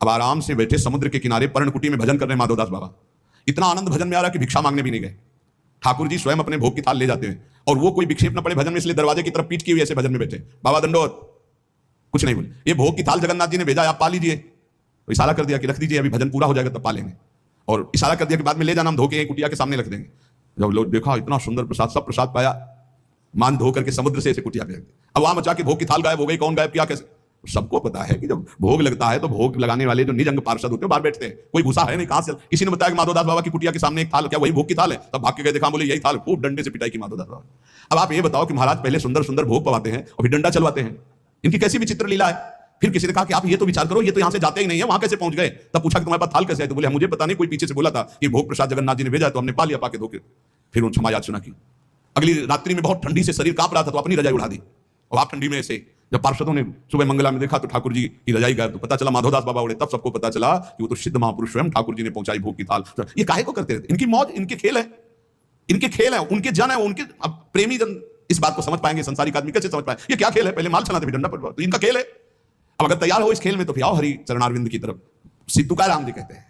अब आराम से बैठे समुद्र के किनारे पर्णकुटी में भजन कर रहे हैं माधवदास बाबा। इतना आनंद भजन में आ रहा कि भिक्षा मांगने भी नहीं गए। ठाकुर जी स्वयं अपने भोग की थाल ले जाते हैं और वो कोई विक्षेप न पड़े भजन में, इसलिए दरवाजे की तरफ पीठ की हुई ऐसे भजन में बैठे, बाबा दंडोत, कुछ नहीं बोले। ये भोग की थाल जगन्नाथ जी ने भेजा, आप पा लीजिए। तो इशारा कर दिया कि रख दीजिए, अभी भजन पूरा हो जाएगा तब पा लेंगे। और इशारा कर दिया कि बाद में ले जाना, हम धोके कुटिया के सामने रख देंगे। जब लोग देखा इतना सुंदर प्रसाद, सब प्रसाद पाया, मान धो करके समुद्र से ऐसे कुटिया पे, अब वहां मचा के भोग की थाल गायब हो गई। कौन गायब किया, कैसे? सबको पता है कि जब भोग लगता है तो भोग लगाने वाले जो निजंग पार्षद होते हैं बाहर बैठते हैं, कोई घुसा है नहीं, कहां से? किसी ने बताया कि माधवदास बाबा की कुटिया के सामने एक थाल, क्या वही भोग की थाल है? तब भाग के गए, देखा, बोले यही थाल। खूब डंडे से पिटाई की माधवदास बाबा। अब आप ये बताओ कि महाराज पहले सुंदर सुंदर भोग पवाते हैं और फिर डंडा चलवाते हैं, इनकी कैसी विचित्र लीला है। फिर किसी ने कहा कि आप ये तो विचार करो, ये तो यहां से जाते ही नहीं है, वहां कैसे पहुंच गए? तब पूछा कि तुम्हारे पास थाल कैसे है? तो बोले मुझे पता नहीं, कोई पीछे से बोला था कि भोग प्रसाद जगन्नाथ जी ने भेजा, तो हमने पा लिया, पाके धोके। फिर उन क्षमा याचना की। अगली रात्रि में बहुत ठंडी से शरीर कांप रहा था, तो अपनी रजाई उड़ा दी। और आप ठंडी में ऐसे, जब पार्षदों ने सुबह मंगला में देखा तो ठाकुर जी की रजाई गायब, तो पता चला माधवदास बाबा उड़े। तब सबको पता चला कि वो तो सिद्ध महापुरुष स्वयं ठाकुर जी ने पहुंचाई भोग की थाल। ये काहे को करते रहते? इनकी मौज, इनके खेल है, इनके खेल है, उनके जन है, उनके। अब प्रेमी जन इस बात को समझ पाएंगे, संसारिक आदमी कैसे समझ पाए? ये क्या खेल है? पहले माल चलाते, फिर डंडा पड़वा, तो इनका खेल है। अब अगर तैयार हो इस खेल में तो फिर आओ हरि चरणारविंद की तरफ। सिद्धू का राम जी कहते हैं